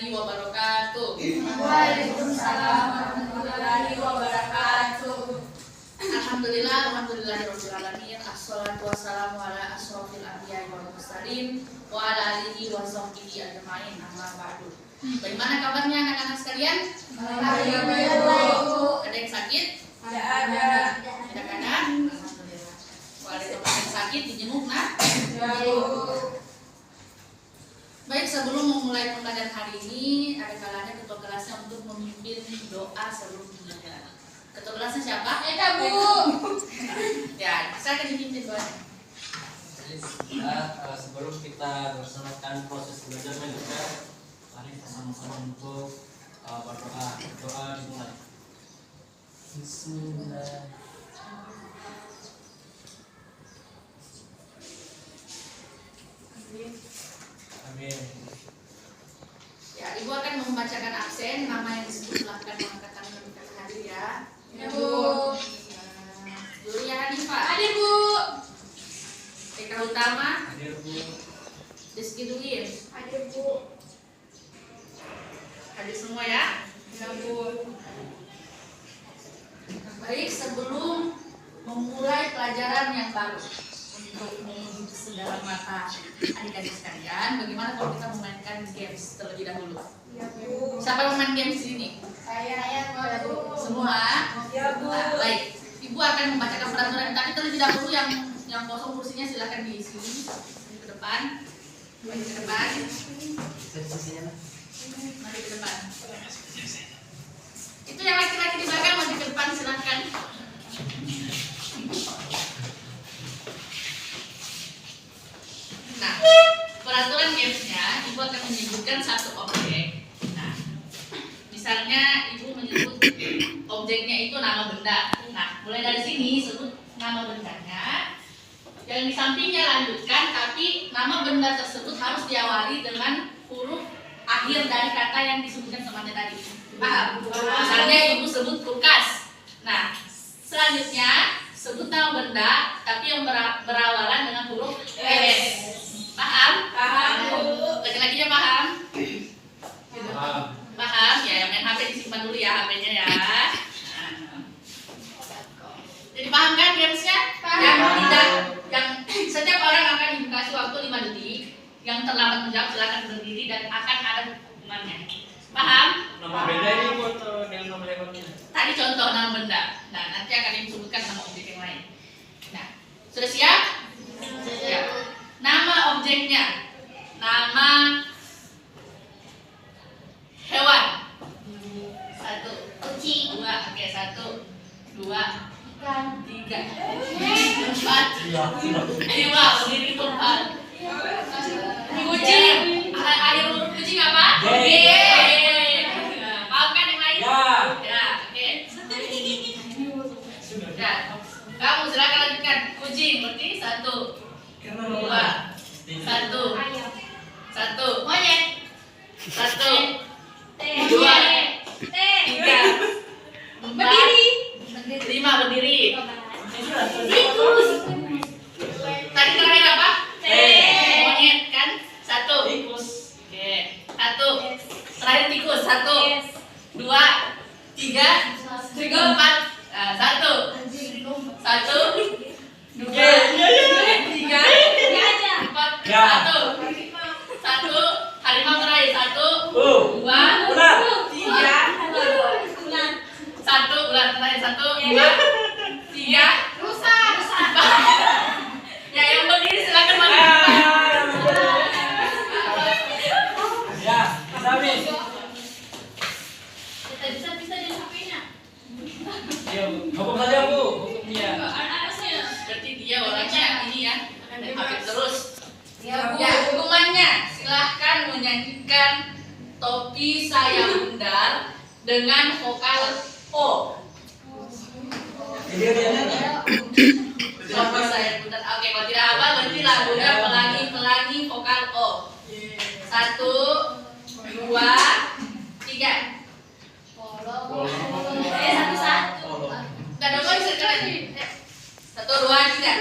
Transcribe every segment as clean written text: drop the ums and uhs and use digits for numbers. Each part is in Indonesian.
warahmatullahi wabarakatuh. Waalaikumsalam warahmatullahi wabarakatuh. Alhamdulillahirabbil alamin. Assalatu wassalamu ala asyrofil anbiya'i wal mursalin wa ala alihi wa sahbihi ajmain. Amma ba'du. Bagaimana kabarnya anak-anak sekalian? Alhamdulillah. Ada yang sakit? Tidak ada. Tidak ada? Alhamdulillah. Kalau ada teman yang sakit dijenguk nak? Baik, sebelum memulai pembelajaran hari ini, ada kalanya ketua kelasnya untuk memimpin doa sebelum pembelajaran. Ketua kelasnya siapa? Bu. Ya, saya akan dipimpin doanya. Sebelum kita melaksanakan proses belajar mengajar, mari sama-sama untuk berdoa. Doa dimulai. Bismillah. Amin. Ya, Ibu akan membacakan absen, nama yang disebut silahkan mengangkat tangan dan berkata hadir ya. Ya, Bu. Julia Hanifah. Hadir, Bu. Eka Utama. Hadir, Bu. Rizky Duwin. Hadir, Bu. Hadir semua ya. Ya, Bu. Baik, sebelum memulai pelajaran yang baru untuk menuju ke segala mata adik-adik sekalian, bagaimana kalau kita memainkan games terlebih dahulu? Ya, Bu. Siapa yang main games di sini? Saya, Bu. Semua? Ya, Bu. Nah, baik. Ibu akan membacakan peraturan, tapi terlebih dahulu yang kosong kursinya silakan diisi ke depan. Mari ke depan. Mari ke depan. Itu yang laki-laki di belakang maju ke depan silakan. Nah, peraturan gamesnya Ibu akan menyebutkan satu objek. Nah, misalnya Ibu menyebut objeknya itu nama benda. Nah, mulai dari sini sebut nama bendanya. Yang di sampingnya lanjutkan, tapi nama benda tersebut harus diawali dengan huruf akhir dari kata yang disebutkan temannya tadi. Paham? Misalnya Ibu sebut kulkas. Nah, selanjutnya sebut nama benda, tapi yang berawalan dengan huruf S. Paham? Paham, Bu. Laki-lakinya paham? Paham. Paham? Ya, yang main HP disimpan dulu ya HP-nya ya. Nah. Jadi paham kan gamesnya? Paham. Yang tidak, yang setiap orang akan dikasih waktu 5 detik. Yang terlambat menjawab silakan berdiri dan akan ada hukumannya. Paham? Nama benda ini buat dengan nama hewannya. Tadi contoh nama benda. Nah, nanti akan disebutkan nama objek yang lain. Nah, sudah siap? Siap. Nama objeknya. Nama hewan. 1, kucing. 2, oke 1, 2, 3, 4, 5, berdiri 4. Kucing. Akhir huruf kucing apa? G. Paham kan yang lain? Ya. Ya, oke. Ya, kamu silakan lanjutkan. Kucing berarti 1, 2, 1, monyet. 1, 2, 3, 4, 5 berdiri. Tadi terakhir apa? Monyet kan? 1. Tikus. Oke, 1. Terakhir tikus. 1, 2, 3, 4. 1, 2, 3, 4, Ya. 1. Harimau terakhir. 1, 2, Ular. 3, 1. Ular terakhir. 1, 2, 3. Ya, yang berdiri silakan maju. Ya, Sami. Bisa jadi HP-nya. Iya, hukum saja, Bu. Hukumnya. Berarti dia orangnya ini ya, HP terus. Ya, Bu. Ya, hukumannya silahkan menyanyikan Topi Saya Bundar dengan vokal O. Topi Saya Bundar. Oke, kalau tidak apa berarti lagunya pelangi vokal O. 1, 2, 3. Gak ada lagi sekali. 1, 2, 3.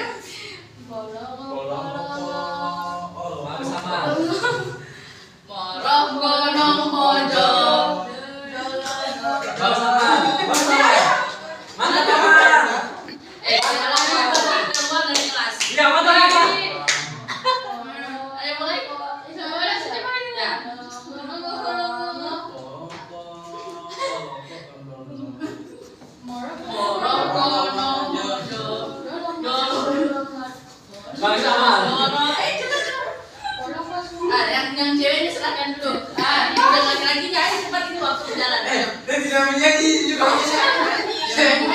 Sama. Moroh gonong tidak menyanyi juga bisa. Jangan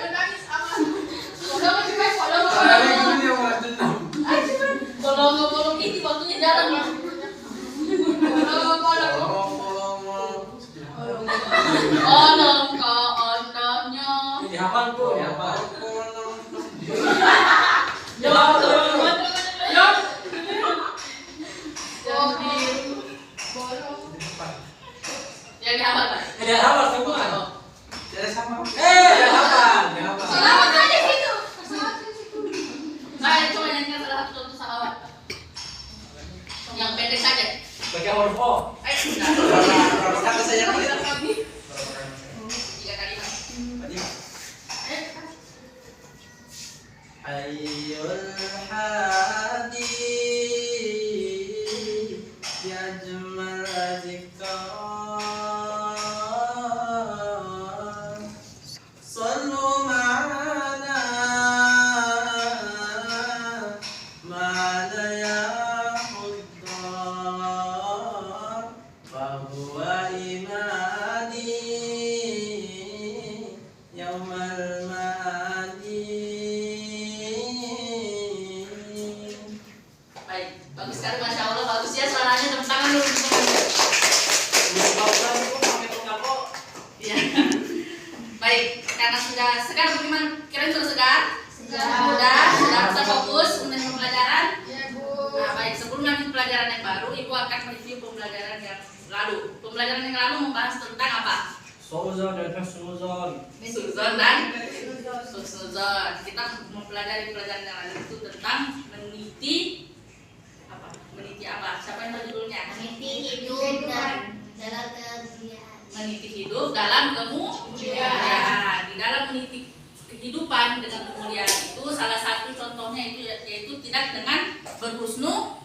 menangis aman. Kalau ngomong ini waktunya jalan ya. Olong ke ondonya. Dihafal Bu, dihafal. Yang dihafal Pak. Dihafal semua. Jadi sama. Dihafal, dihafal. Salawat aja situ. Saya coba nyanyikan salah satu contoh salawat. Yang pendek saja. Pakai huruf O. Ayo sudah. Berapa kata saya yang Tiga ini? kali Pak. Ayyul hadi yajmal adhikar sallu ma'ana ma'ana ya khuddar fahuwa imani yawmal ma'adi. Baik, bagus sekali Masya Allah, bagus ya suaranya, tepuk tangan dulu. Iya. Baik, karena sudah segar, bagaimana? Kirain sudah segar? Sudah bisa fokus menerima pelajaran? Nah, baik, sebelum lanjut pelajaran yang baru, Ibu akan mereview pembelajaran yang lalu. Pembelajaran yang lalu membahas tentang apa? Suzon dan Husnuzon. Suzon dan Husnuzon. Kita mempelajari pelajaran yang lalu itu tentang meniti apa? Meniti apa? Siapa yang tahu judulnya? Meniti hidup dan dalam kegiatan. Meniti hidup dalam kemuliaan. Di dalam meniti kehidupan dengan kemuliaan itu salah satu contohnya itu yaitu tidak dengan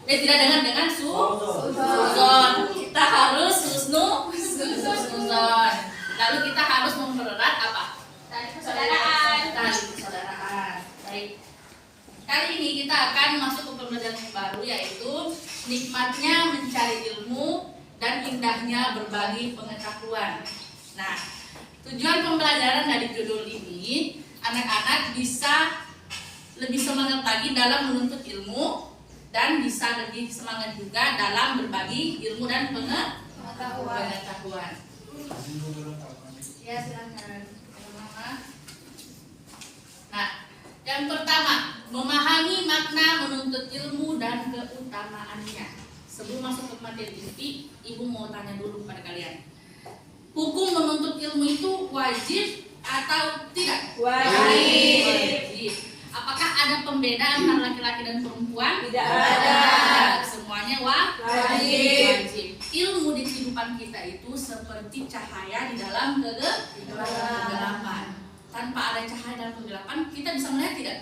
tidak dengan suzon. Kita harus husnuzon. Lalu kita harus mempererat apa? Tali persaudaraan. Baik. Kali ini kita akan masuk ke pembelajaran yang baru, yaitu nikmatnya mencari ilmu dan indahnya berbagi pengetahuan. Nah, tujuan pembelajaran dari judul ini, anak-anak bisa lebih semangat lagi dalam menuntut ilmu dan bisa lebih semangat juga dalam berbagi ilmu dan pengetahuan. Ya, silakan. Nah, yang pertama, memahami makna menuntut ilmu dan keutamaannya. Sebelum masuk ke materi inti, Ibu mau tanya dulu kepada kalian. Hukum menuntut ilmu itu wajib atau tidak? Wajib. Apakah ada pembedaan antara laki-laki dan perempuan? Tidak ada. Semuanya wajib. Ilmu di kehidupan kita itu seperti cahaya di dalam kegelapan. Tanpa ada cahaya dalam kegelapan, kita bisa melihat tidak?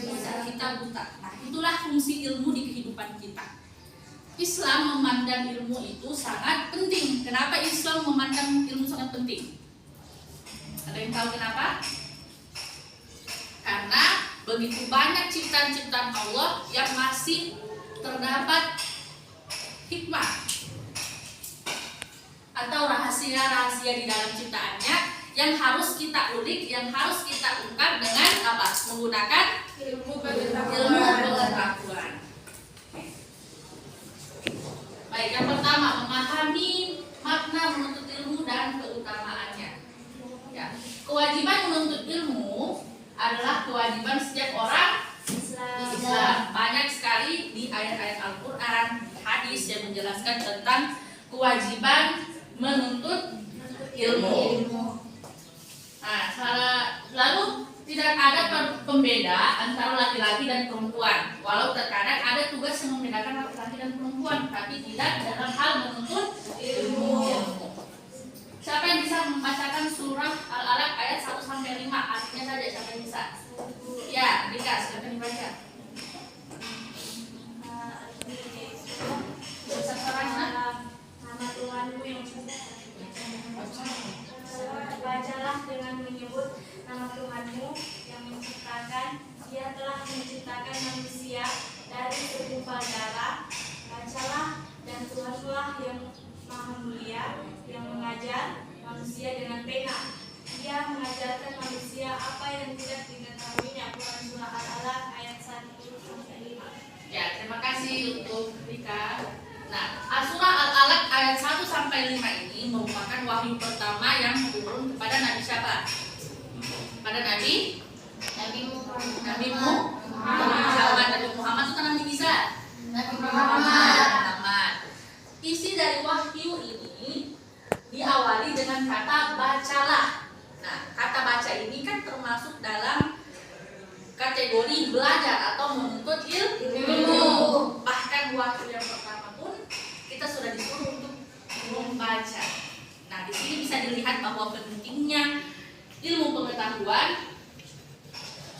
Bisa, kita buta. Nah, itulah fungsi ilmu di kehidupan kita. Islam memandang ilmu itu sangat penting. Kenapa Islam memandang ilmu sangat penting? Ada yang tahu kenapa? Karena begitu banyak ciptaan-ciptaan Allah yang masih terdapat hikmah atau rahasia-rahasia di dalam ciptaannya yang harus kita ulik, yang harus kita ungkap dengan apa? Menggunakan ilmu pengetahuan. Baik, yang pertama, memahami makna menuntut ilmu dan keutamaannya. Ya, kewajiban menuntut ilmu adalah kewajiban setiap orang Islam. Banyak sekali di ayat-ayat Al-Quran, hadis yang menjelaskan tentang kewajiban menuntut ilmu. Nah, lalu tidak ada pembeda antara laki-laki dan perempuan. Walau terkadang ada tugas yang membedakan laki-laki dan perempuan, tapi tidak dalam hal menuntut ilmu. Siapa yang bisa membacakan surah Al-Alaq ayat 1-5? Artinya saja, siapa yang bisa? Ya, Dika, silakan dibaca. Nama Tuhanmu yang bacalah dengan menyebut nama Tuhanmu yang menciptakan. Dia telah menciptakan manusia dari segumpal darah. Bacalah dan kasih untuk Rika. Nah, Surah Al-Alaq ayat 1 sampai 5 ini merupakan wahyu pertama yang turun kepada Nabi siapa? Pada Nabi Muhammad. Nabi Muhammad. Nabi Muhammad itu kan Nabi Isa. Nabi Muhammad. Muhammad. Isi dari wahyu ini diawali dengan kata bacalah. Nah, kata baca ini kan termasuk dalam kategori belajar atau menuntut ilmu. Bahkan wahyu yang pertama pun kita sudah disuruh untuk membaca. Nah, di sini bisa dilihat bahwa pentingnya ilmu pengetahuan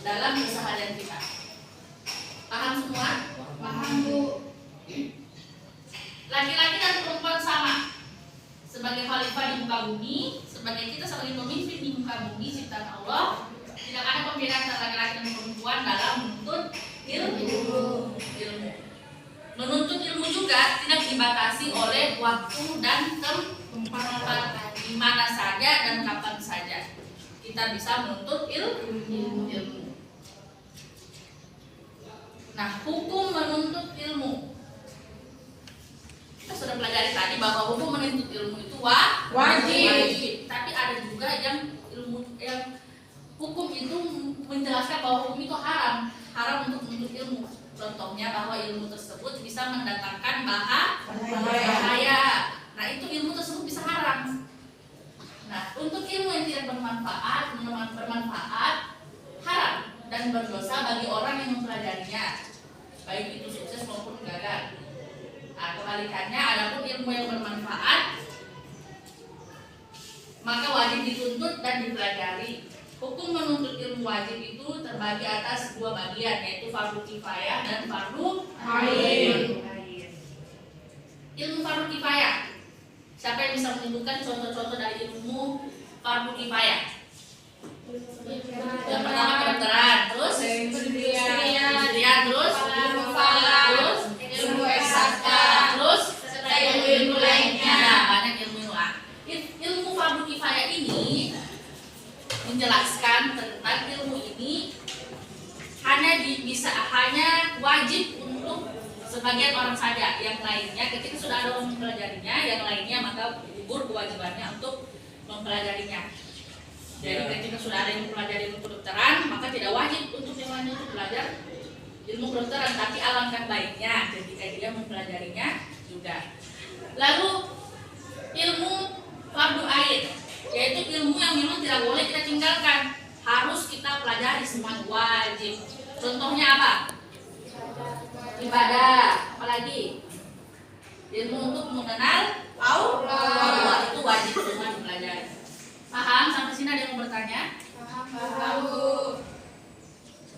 dalam keseharian kita. Paham semua? Paham, Bu. Laki-laki dan perempuan sama sebagai khalifah di muka bumi, kita sebagai pemimpin di muka bumi ciptaan Allah. Tidak ada perbedaan antara laki-laki dan perempuan dalam menuntut ilmu. Menuntut ilmu juga tidak dibatasi oleh waktu dan tempat, di mana saja dan kapan saja kita bisa menuntut ilmu. Nah, hukum menuntut ilmu. Kita sudah pelajari tadi bahwa hukum menuntut ilmu itu wajib. Tapi ada juga yang hukum itu menjelaskan bahwa hukum itu haram untuk menuntut ilmu. Contohnya bahwa ilmu tersebut bisa mendatangkan bahaya. Nah, itu ilmu tersebut bisa haram. Nah, untuk ilmu yang tidak bermanfaat haram dan berdosa bagi orang yang mempelajarinya, baik itu sukses maupun gagal. Nah, kebalikannya, adapun ilmu yang bermanfaat maka wajib dituntut dan dipelajari. Hukum menuntut ilmu wajib itu terbagi atas dua bagian, yaitu fardu kifayah dan fardu ain. Ilmu fardu kifayah, siapa yang bisa menyebutkan contoh-contoh dari ilmu fardu kifayah? Yang pertama kedokteran, terus kedokteran, terus ilmu eksakta, terus ilmu lainnya. Banyak ilmu. Ilmu fardu kifayah ini menjelaskan tentang ilmu ini hanya wajib untuk sebagian orang saja. Yang lainnya ketika sudah ada orang mempelajarinya, yang lainnya maka gugur kewajibannya untuk mempelajarinya. Jadi ketika sudah ada yang mempelajari ilmu kedokteran, maka tidak wajib untuk yang lainnya untuk belajar ilmu kedokteran, tapi alangkah baiknya ketika dia mempelajarinya juga. Lalu ilmu fardu ain, yaitu ilmu yang memang tidak boleh kita tinggalkan, harus kita pelajari, semua wajib. Contohnya apa? Ibadah, apalagi ilmu untuk mengenal Allah, itu wajib semua dipelajari. Paham? Sampai sini ada yang mau bertanya? Paham.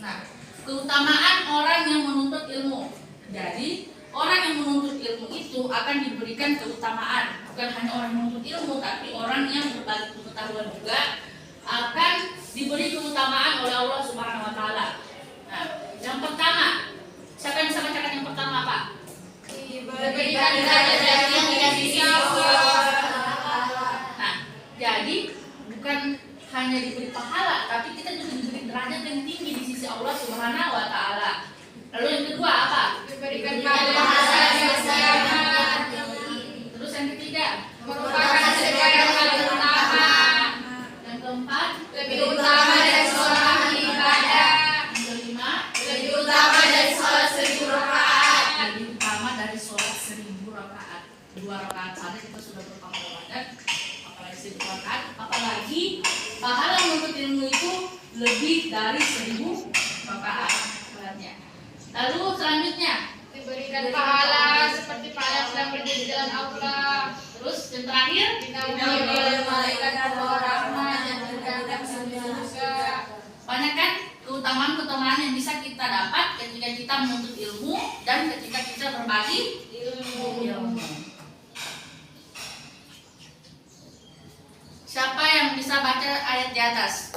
Nah, keutamaan orang yang menuntut ilmu. Jadi orang yang menuntut ilmu itu akan diberikan keutamaan. Bukan hanya orang yang menuntut ilmu, tapi orang yang berbagi pengetahuan juga akan diberi keutamaan oleh Allah Subhanahu wa Ta'ala. Nah, yang pertama, siapa yang bisa bacakan yang pertama apa? Diberikan derajat yang tinggi di sisi Allah. Nah, jadi bukan hanya diberi pahala, tapi kita juga diberi derajat yang tinggi di sisi Allah Subhanahu wa Ta'ala. Lalu yang kedua apa? Diberikan pahala yang sangat. Terus yang ketiga, merupakan sejarah paling utama. Yang keempat, lebih utama dari seorang ibadah. Yang kelima, lebih utama dari sholat 1000 rakaat. Lebih utama dari sholat 1000 rakaat. 2 rakaat saja kita sudah berpahala banyak, apalagi 1000 rakaat. Apalagi pahala menuntut ilmu itu lebih dari 1000 rakaat. Lalu selanjutnya diberikan pahala seperti pahala sedang berdiri di jalan Allah. Terus yang terakhir Dinaungi oleh malaikat membawa rahmat dan berdagang surga. banyak kan keutamaan-keutamaan yang bisa kita dapat ketika kita menuntut ilmu dan ketika kita berbagi ilmu. Siapa yang bisa baca ayat di atas?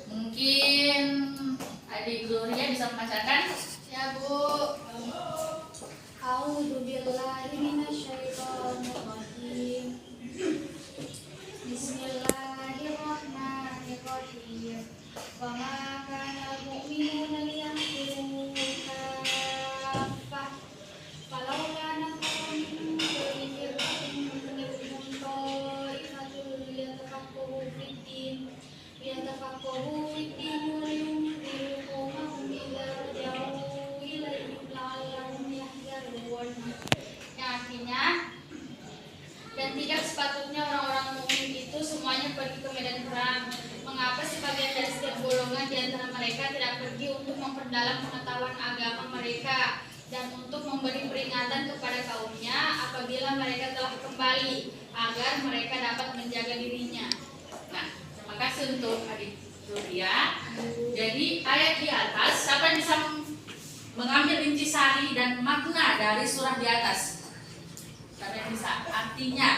Mungkin Adik Gloria bisa membacakan? Ya, Bu. A'udzubillahi minasyaitonirrajim. Bismillahirrahmanirrahim. Wa ma kana al-mu'minuna liyanfiru kaffa Yang artinya, dan tidak sepatutnya orang-orang mukmin itu semuanya pergi ke medan perang. Mengapa sebagian dari setiap golongan di antara mereka tidak pergi untuk memperdalam pengetahuan agama mereka dan untuk memberi peringatan kepada kaumnya apabila mereka telah kembali, agar mereka dapat menjaga dirinya. Nah, terima kasih untuk adik Surya. Jadi ayat di atas, siapa yang bisa mengambil intisari dan makna dari surah di atas? Siapa yang bisa? Artinya,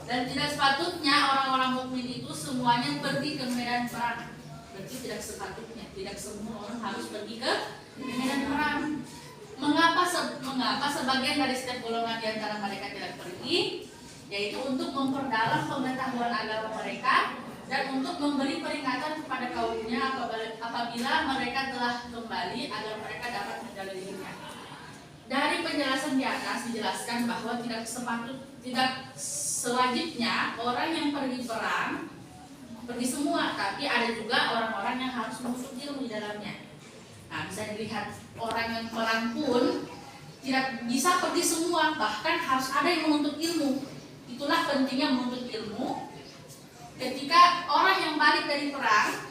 dan tidak sepatutnya orang-orang mukmin itu semuanya pergi ke medan perang. Berarti tidak sepatutnya, tidak semua orang harus pergi ke medan perang. Mengapa sebagian dari setiap golongan di antara mereka tidak pergi? Yaitu untuk memperdalam pengetahuan agama mereka dan untuk memberi peringatan kepada kaumnya apabila mereka telah kembali, agar mereka dapat menjaga dirinya. Dari penjelasan di atas dijelaskan bahwa tidak sewajibnya orang yang pergi perang pergi semua, tapi ada juga orang-orang yang harus menuntut ilmu di dalamnya. Nah, bisa dilihat orang yang perang pun tidak bisa pergi semua, bahkan harus ada yang menuntut ilmu. Itulah pentingnya menuntut ilmu. Ketika orang yang balik dari perang,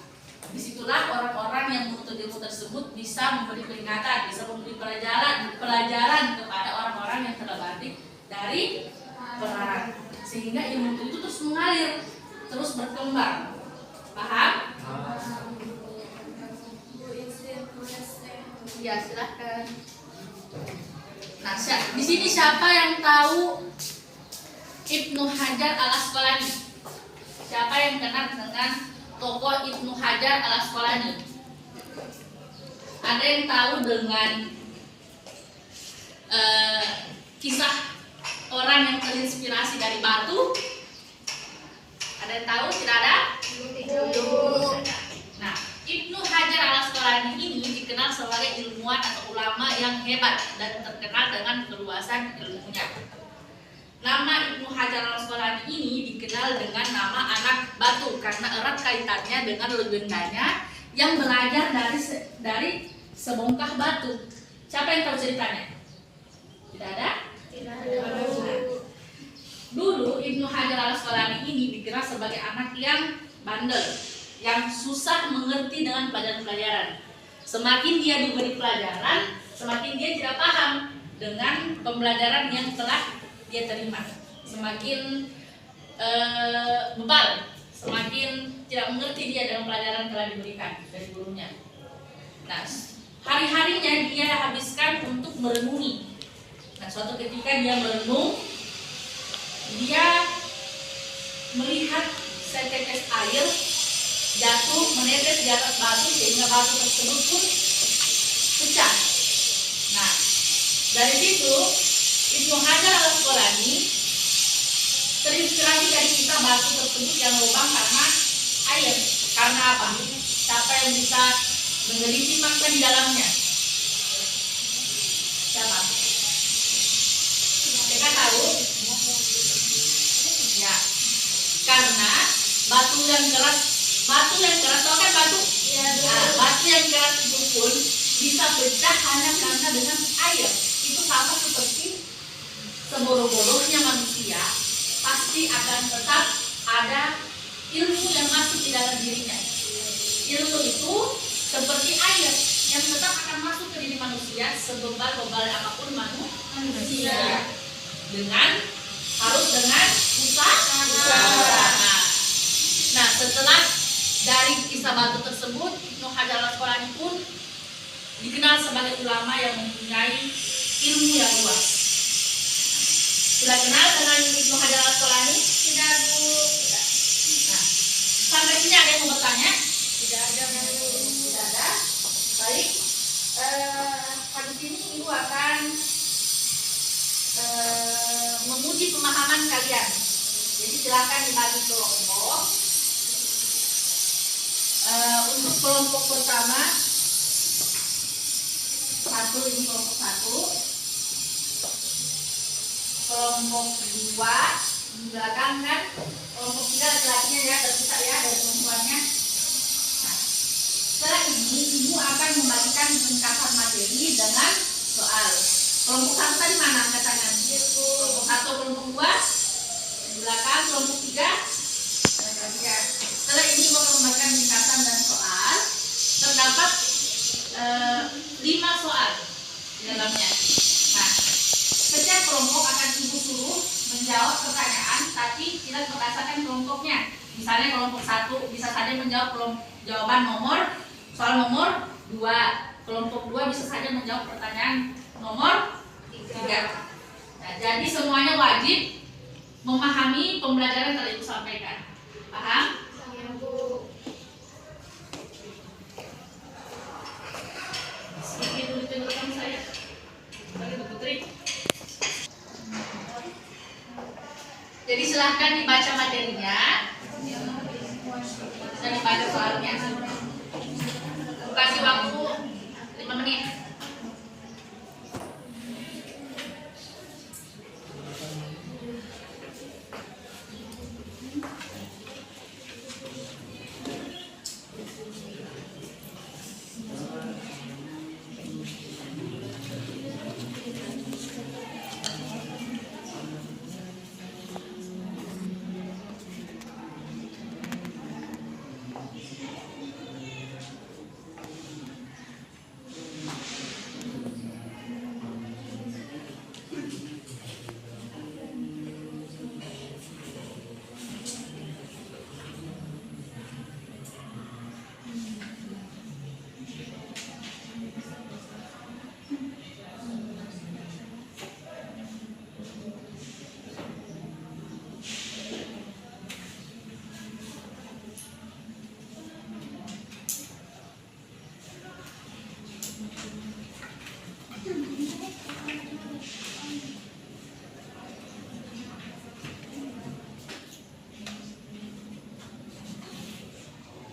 disitulah orang-orang yang menuntut ilmu tersebut bisa memberi peringatan, bisa memberi pelajaran kepada orang-orang yang telah balik dari perang, sehingga ilmu itu terus mengalir, terus berkembang. Paham? Ya, silahkan. Nah, di sini siapa yang tahu Ibnu Hajar al-Asqalani? Siapa yang kenal dengan tokoh Ibnu Hajar al-Asqalani? Ada yang tahu dengan kisah orang yang terinspirasi dari batu? Ada yang tahu? Tidak ada? Nah, Ibnu Hajar al-Asqalani ini dikenal sebagai ilmuwan atau ulama yang hebat dan terkenal dengan keluasan ilmunya. Nama Ibnu Hajar al-Asqalani ini dikenal dengan nama anak batu karena erat kaitannya dengan legendanya yang belajar dari sebongkah batu. Siapa yang tahu ceritanya? Tidak ada? Tidak ada. Dulu Ibnu Hajar al-Asqalani ini dikenal sebagai anak yang bandel, yang susah mengerti dengan pelajaran-pelajaran. Semakin dia diberi pelajaran, semakin dia tidak paham dengan pembelajaran yang telah dia terima. Semakin bebal, semakin tidak mengerti dia dengan pelajaran yang telah diberikan dari gurunya. Nah, hari-harinya dia habiskan untuk merenungi. Nah, suatu ketika dia merenung, dia melihat setetes air jatuh menetes di atas batu sehingga batu tersebut pun pecah. Nah, dari situ Ibnu Hajar al-Asqalani terinspirasi dari kisah batu tersebut yang lubang karena air. Karena apa? Siapa yang bisa meneliti makna di dalamnya? Siapa? Mereka tahu? Ya, karena batu yang keras, tahu kan batu? Ya, Nah, batu yang keras itu pun bisa pecah hanya karena dengan air. Itu sama seperti seboro-boronya manusia, pasti akan tetap ada ilmu yang masuk di dalam dirinya. Ilmu itu seperti air yang tetap akan masuk ke diri manusia sebebal-bebal apapun manusia. Harus dengan usaha. Nah, setelah dari kisah batu tersebut, Ibnu Hajar al-Asqalani pun dikenal sebagai ulama yang mempunyai ilmu yang luas. Sudah kenal dengan Ibnu Hajar al-Asqalani? Tidak, Bu. Tidak. Nah, sampai sini ada yang mau bertanya? Tidak ada, Bu. Tidak ada. Baik. Habis ini Ibu akan menguji pemahaman kalian. Jadi silakan dibagi kelompok. Untuk kelompok pertama, ini kelompok 1. Kelompok 2 di belakang kan. Kelompok 3 laki-lakinya ya, terpisah ya dari perempuannya. Nah, setelah ini Ibu akan membagikan ringkasan materi dengan soal. Kelompok 1 tadi mana angkat tangan? Kelompok 1, kelompok 2 di belakang, kelompok 3 ya. Setelah ini Ibu akan membacakan ringkasan dan soal. Terdapat 5 soal di dalamnya. Nah, setiap kelompok akan Ibu suruh menjawab pertanyaan, tapi tidak berdasarkan kelompoknya. Misalnya kelompok 1 bisa saja menjawab jawaban soal nomor 2. Kelompok 2 bisa saja menjawab pertanyaan nomor 3. Nah, jadi semuanya wajib memahami pembelajaran yang telah Ibu sampaikan. Paham? Sedikit dulu tunjukkan saya. Bagi Bu Putri. Jadi silahkan dibaca materinya dan dibaca soalnya. Kasih waktu 5 menit.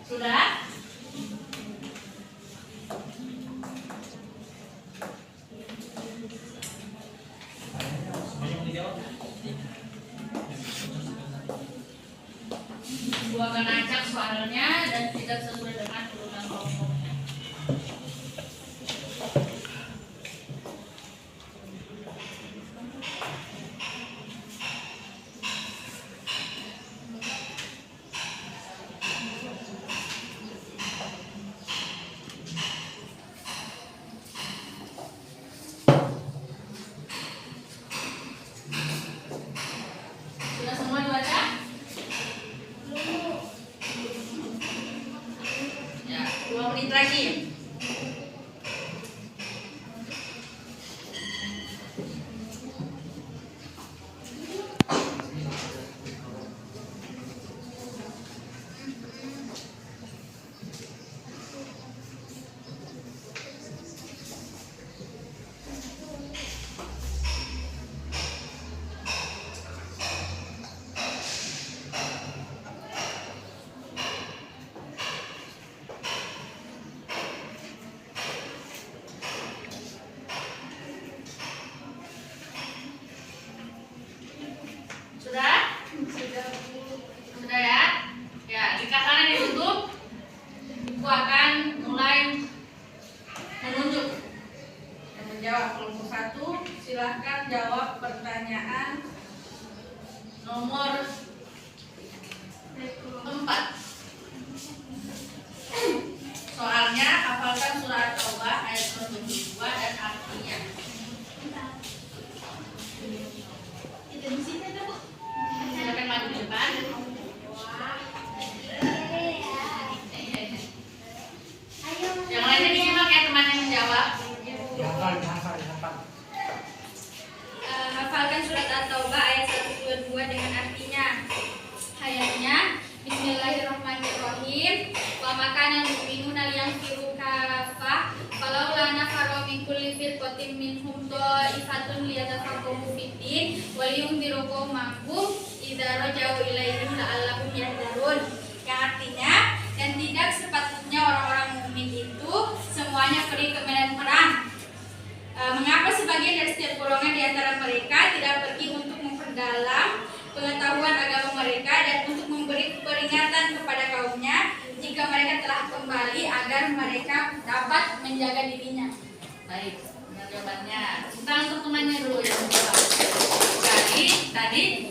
Sudah? Ibu akan acak soalnya dan tidak sesuai dengan urutan kelompoknya. Sudah semua dibaca? Ya, 2 menit lagi. Sudah? Sudah ya? Ya, ringkasannya ditutup. Ibu akan mulai menunjuk dan menjawab. Kelompok 1 silahkan jawab pertanyaan nomor 4. Soalnya hafalkan surah At-Taubah ayat 22 dan artinya. Silakan maju ke depan. Yang lainnya disimak ya teman yang menjawab. Hafalkan surat At-Taubah ayat 122 dengan artinya. Ayatnya, Bismillahirrahmanirrahim. Wa makana mu'minuna liyanfiru kafah falaula nafara min kulli firqatin minhum ta'ifatun liyatafaqahu fid-din wa liyunziru qaumahum idza raja'u ilaihim la'allahum yahdharun. Yang artinya, dan tidak sepatutnya orang-orang mukmin itu semuanya pergi ke medan perang. Mengapa sebagian dari setiap golongan di antara mereka tidak pergi untuk memperdalam pengetahuan agama mereka dan untuk memberi peringatan kepada kaumnya jika mereka telah kembali agar mereka dapat menjaga dirinya. Baik, benar jawabannya. Tentang untuk teman tadi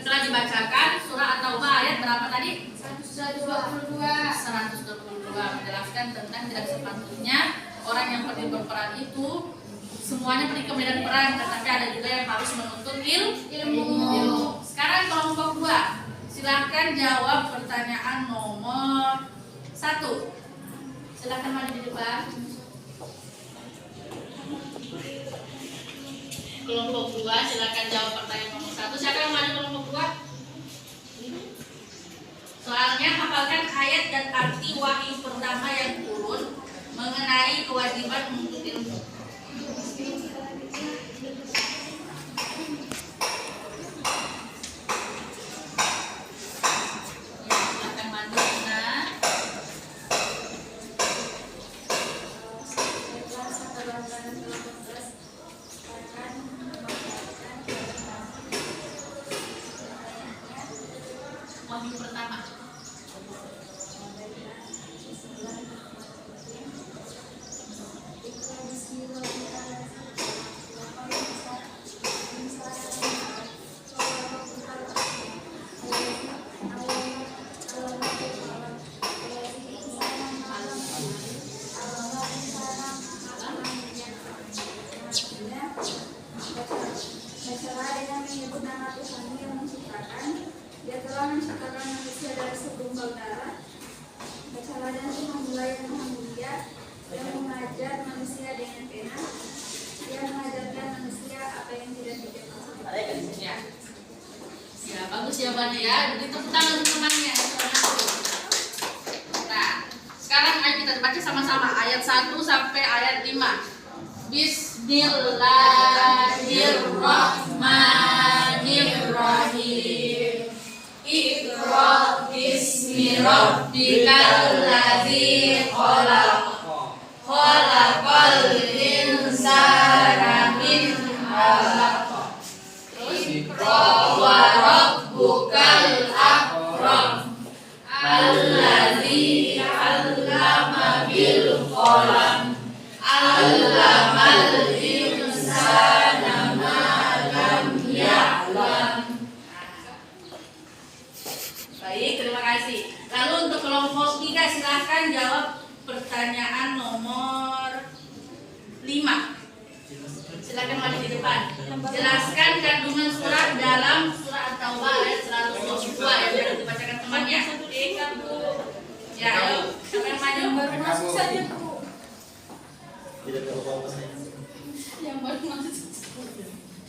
telah dibacakan surah At-Taubah ayat berapa tadi? 122. 122 menjelaskan tentang tidak sepatutnya orang yang pergi berperang itu semuanya pergi ke medan perang, tetapi ada juga yang harus menuntut ilmu. Sekarang kelompok 2, silakan jawab pertanyaan nomor 1. Silakan maju di depan. Kelompok 2, silakan jawab pertanyaan nomor 1. Siapa yang maju kelompok 2? Soalnya hafalkan ayat dan arti wahyu pertama yang turun mengenai kewajiban menuntut ilmu. Ya, silakan maju Ina. Wahyu pertama. Bacalah dengan menyebut nama Tuhan yang menciptakan. Dia telah menciptakan manusia dari segumpal darah. Bacalah dan Tuhan yang Maha Mulia yang mengajar manusia dengan pena. Dia mengajarkan manusia apa yang tidak diketahui. Ya. Ya, bagus jawabannya ya. Jadi tepuk tangan untuk temannya. Nah, sekarang ayo kita baca sama-sama ayat 1 sampai ayat 5. Bismillahirrahmanirrahim. Iqra bismi rabbikal ladzi khalaq. Khalaqal insana min 'alaq. Iqra wa rabbukal akram. Alladzi 'allama bil qalam. Allamal insana ma lam ya'lam. Baik, terima kasih. Lalu untuk kelompok 3 silahkan jawab pertanyaan nomor 5. Silakan maju di depan. Jelaskan kandungan surah dalam surah At-Taubah ayat 122 yang sudah dibacakan temannya. Ya, ayo. Siapa yang maju? Baru masuk saja Bu. Tidak tahu apa saya. Yang baru masuk.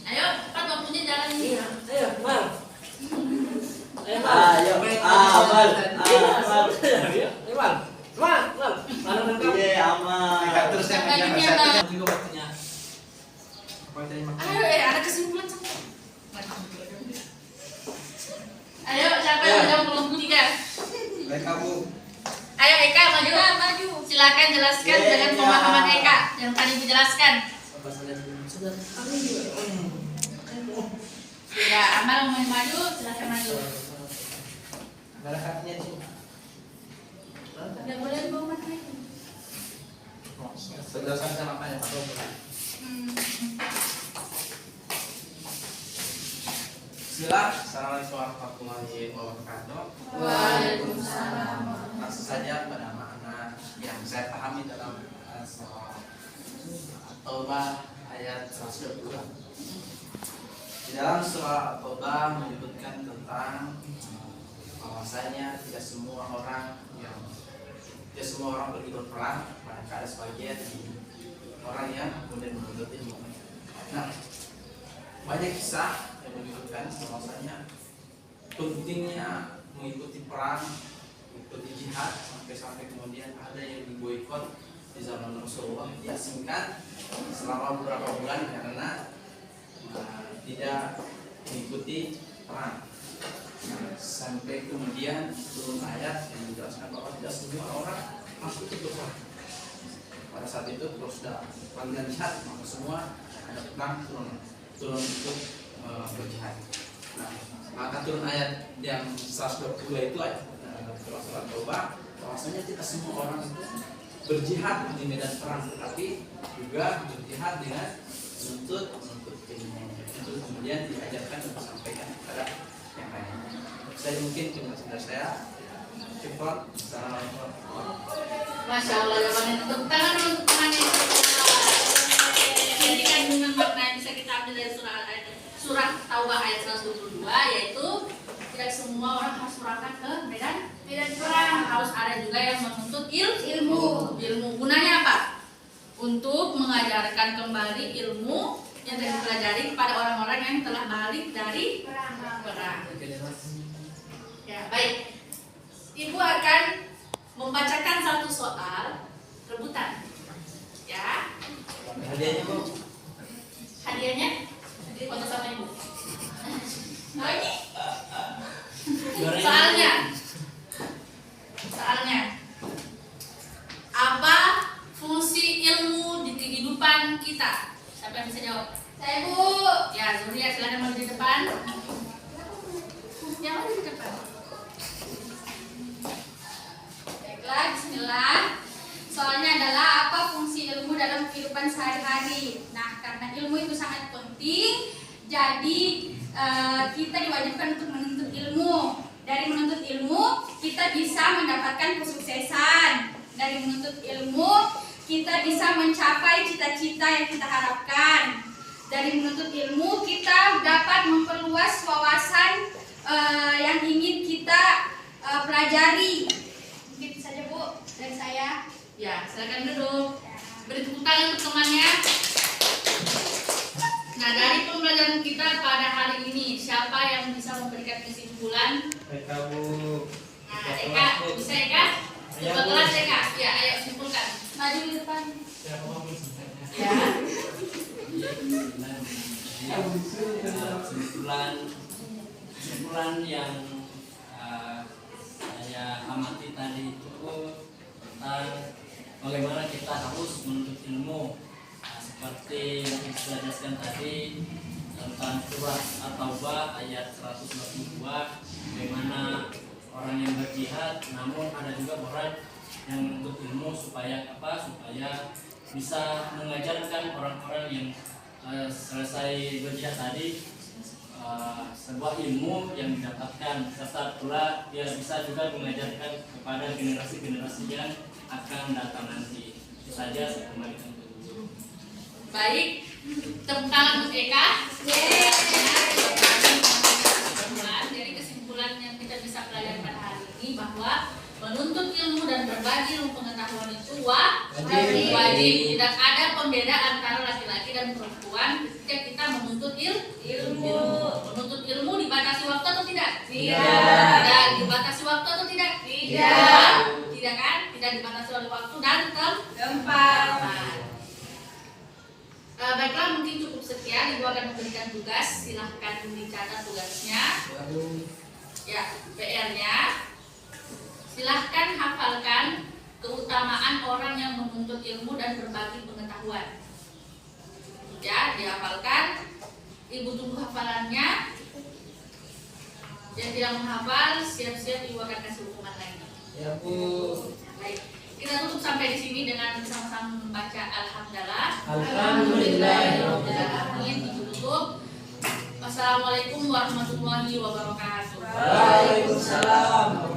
Ayo, cepat waktunya jalan ini. Ayo, Mal. Ayo, amal, amal. Mal. Iya, amal. Terus yang Yang yang bajunya, satu juga waktunya. Apa tadi makan? Ayo, ada kesimpulan sama. Ayo, siapa yang menjawab kelompok 3? Baik kamu. Ayo Eka maju. Silakan jelaskan Iya, dengan iya. pemahaman Eka yang tadi dijelaskan. Ya, Amal mau maju, silakan maju. Ada kartunya sih. Tidak boleh bawa materi. Penjelasan sama apa ya? Bismillah, assalamualaikum warahmatullahi wabarakatuh. Waalaikumsalam. Langsung saja pada makna yang saya pahami dalam surah At-Taubah ayat 122. Di dalam surah At-Taubah menyebutkan tentang bahwasanya tidak semua orang pergi berperang, maka ada sebagian orang yang kemudian menuntut ilmu. Nah, banyak kisah yang menyebutkan bahwasanya pentingnya mengikuti perang, mengikuti jihad sampai kemudian ada yang diboikot di zaman Rasulullah, diasingkan selama beberapa bulan karena tidak mengikuti perang. Sampai kemudian turun ayat yang menjelaskan bahwa tidak semua orang masuk ikut perang. Pada saat itu terus sudah panggilan jihad, maka semua ada perang turun untuk berjihad. Nah, maka turun ayat yang 122 itu ayat surah At-Taubah, bahwasanya tidak semua orang itu berjihad di medan perang, tetapi juga berjihad dengan menuntut ilmu itu kemudian diajarkan dan disampaikan kepada yang lain. Saya mungkin cuma sekedar saya. Cepat. Assalamualaikum. Masya Allah, jawabannya tepuk tangan dulu untuk temannya. Jadi kandungan makna yang bisa kita ambil dari surah Taubah ayat 122 yaitu tidak semua orang harus berangkat ke medan perang, harus ada juga yang menuntut ilmu. Gunanya apa? Untuk mengajarkan kembali ilmu yang telah dipelajari kepada orang-orang yang telah balik dari perang. Ya, baik. Ibu akan membacakan satu soal rebutan. Ya. Hadiahnya Bu. Hadiahnya foto sama ibu. Lagi. Soalnya. Apa fungsi ilmu di kehidupan kita? Siapa yang bisa jawab? Saya Bu. Ya, Zuria silakan maju di depan. Yang maju di depan. Baiklah, bismillah. Soalnya adalah apa fungsi ilmu dalam kehidupan sehari-hari. Nah, karena ilmu itu sangat penting, jadi kita diwajibkan untuk menuntut ilmu. Dari menuntut ilmu, kita bisa mendapatkan kesuksesan. Dari menuntut ilmu, kita bisa mencapai cita-cita yang kita harapkan. Dari menuntut ilmu, kita dapat memperluas wawasan yang ingin kita pelajari. Mungkin itu saja Bu dari saya. Ya, silakan duduk. Beri tepuk tangan untuk temannya. Nah, dari pembelajaran kita pada hari ini, siapa yang bisa memberikan kesimpulan? Eka Bu. Nah, Eka, bisa Eka? Coba kelas Eka. Ya, ayo simpulkan. Maju di depan. Ya. Kesimpulan yang saya amati tadi itu tentang bagaimana kita harus menuntut ilmu. Seperti yang kita jelaskan tadi tentang surah At-Taubah ayat 122, bagaimana orang yang berjihad, namun ada juga orang yang menuntut ilmu supaya apa? Supaya bisa mengajarkan orang-orang yang selesai berjihad tadi sebuah ilmu yang didapatkan, serta pula dia bisa juga mengajarkan kepada generasi-generasi yang akan datang nanti. Itu saja saya kembalikan ke guru. Baik, tepuk tangan untuk Eka. Dari kesimpulan yang kita bisa pelajari pada hari ini bahwa menuntut ilmu dan berbagi ilmu pengetahuan itu wajib. Tidak ada pembeda antara laki-laki dan perempuan ketika kita menuntut ilmu. Menuntut ilmu dibatasi waktu atau tidak? Tidak. Dibatasi waktu atau tidak? Tidak. Tidak kan? Tidak dibatasi oleh waktu dan tempat. Baiklah, mungkin cukup sekian. Ibu akan memberikan tugas. Silahkan dicatat tugasnya. Ya, PR-nya. Silahkan hafalkan keutamaan orang yang menuntut ilmu dan berbagi pengetahuan. Ya, dihafalkan. Ibu tunggu hafalannya. Yang tidak menghafal, siap-siap ibu akan kasih hukuman lagi. Ya Bu. Baik, kita tutup sampai di sini dengan bersama-sama membaca Alhamdulillah. Alhamdulillahirobbilalamin. Ibu tutup. Wassalamualaikum warahmatullahi wabarakatuh. Waalaikumsalam.